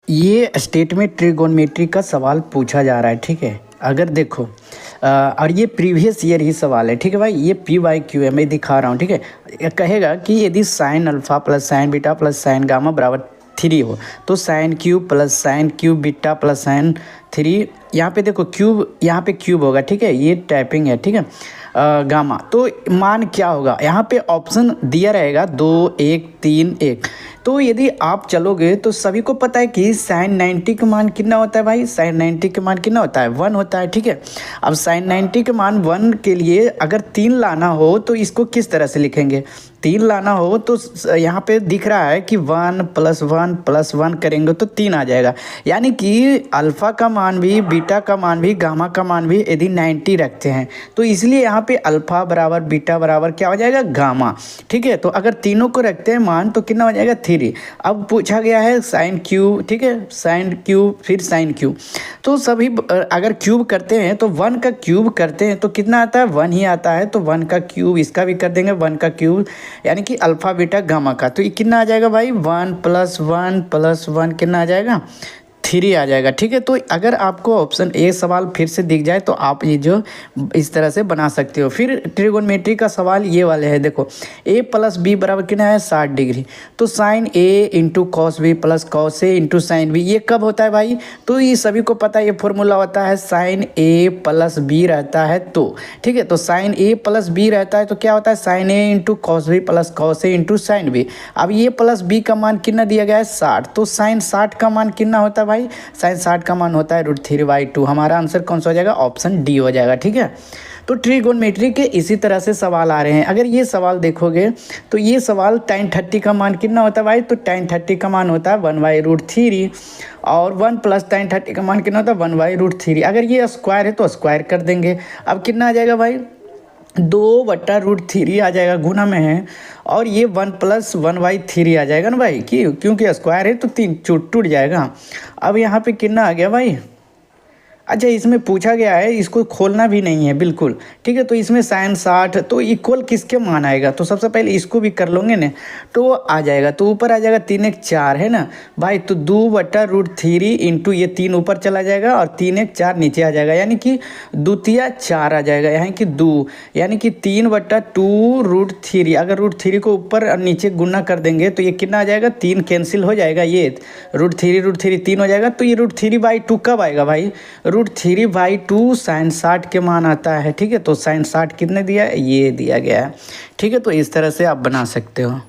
ये स्टेट में ट्रिगोनोमेट्री का सवाल पूछा जा रहा है, ठीक है। अगर देखो और ये प्रीवियस ईयर ही सवाल है, ठीक है भाई। ये PYQ है, मैं दिखा रहा हूँ, ठीक है। ये कहेगा कि यदि sine alpha plus sign beta plus sign gamma बराबर 3 हो तो sine cube plus sine cube beta plus sign 3, यहाँ पे देखो क्यूब, यहाँ पे क्यूब होगा, ठीक है। ये टाइपिंग है, ठीक है। गामा तो मान क्या होगा, यहाँ पे ऑप्शन दिया रहेगा 2 1 3 1। तो यदि आप चलोगे तो सभी को पता है कि साइन 90 का मान कितना होता है भाई। साइन 90 का मान कितना होता है, 1 होता है, ठीक है। अब साइन 90 का मान 1 के लिए अगर 3 लाना हो तो इसको किस तरह से लिखेंगे। 3 लाना हो तो यहाँ पे दिख रहा है कि 1 + 1 + 1 करेंगे तो 3 आ जाएगा। यानी कि अल्फ़ा का मान भी, बीटा का मान भी, गामा का मान भी यदि 90 रखते हैं तो इसलिए यहाँ पे अल्फ़ा बराबर बीटा बराबर क्या हो जाएगा, गामा, ठीक है। तो अगर तीनों को रखते हैं मान तो कितना हो जाएगा, 3। अब पूछा गया है साइन क्यूब, ठीक है, साइन क्यूब फिर साइन क्यूब। तो सभी अगर क्यूब करते हैं तो 1 का क्यूब करते हैं तो कितना आता है, 1 ही आता है। तो 1 का क्यूब इसका भी कर देंगे, 1 का क्यूब यानी कि अल्फ़ा बीटा गामा का। तो ये कितना आ जाएगा भाई, 1 + 1 + 1 कितना आ जाएगा, 3 आ जाएगा, ठीक है। तो अगर आपको ऑप्शन ए सवाल फिर से दिख जाए तो आप ये जो इस तरह से बना सकते हो। फिर ट्रिगोनोमेट्री का सवाल ये वाले है, देखो a + b बराबर कितना है, 60 डिग्री। तो sine a × cos b + cos a × sine b, ये कब होता है भाई। तो ये सभी को पता है, ये फॉर्मूला होता है साइन a + b रहता है तो, ठीक है। तो साइन a + b रहता है तो क्या होता है, sine a × cos b + cos a × sine b। अब ये + b का मान कितना दिया गया है, 60। तो साइन 60 का मान कितना होता है भाई, साइन 60 का मान होता है √3/2। हमारा आंसर कौन सा हो जाएगा, ऑप्शन डी हो जाएगा, ठीक है। तो ट्रिगोनोमेट्री के इसी तरह से सवाल आ रहे हैं। अगर ये सवाल देखोगे तो ये सवाल tan 30 का मान कितना होता है भाई, तो tan 30 का मान होता है 1/√3 और 1 + tan 30 का मान कितना होता है, 1/√3। अगर ये स्क्वायर है तो स्क्वायर कर देंगे। अब कितना आ जाएगा भाई, 2/√3 आ जाएगा, गुना में है। और ये 1 + 1/3 आ जाएगा ना भाई, क्योंकि स्क्वायर है तो 3 टूट जाएगा। अब यहाँ पे कितना आ गया भाई, अच्छा इसमें पूछा गया है, इसको खोलना भी नहीं है बिल्कुल, ठीक है। तो इसमें साइन 60 तो इक्वल किसके मान आएगा, तो सबसे पहले इसको भी कर लोगे ना तो आ जाएगा। तो ऊपर आ जाएगा 3 1 4 है ना भाई। तो 2/√3 इंटू ये 3 ऊपर चला जाएगा और 3 1 4 नीचे आ जाएगा, यानी कि द्वितीय 4 आ जाएगा, यानी कि 2, यानी कि 3/2√3। अगर √3 को ऊपर और नीचे गुना कर देंगे तो ये कितना आ जाएगा, 3 कैंसिल हो जाएगा, ये √3 3 हो जाएगा। तो ये √3/2 कब आएगा भाई, √3/2 साइन 60 के मान आता है, ठीक है। तो साइन 60 कितने दिया है, ये दिया गया है, ठीक है। तो इस तरह से आप बना सकते हो।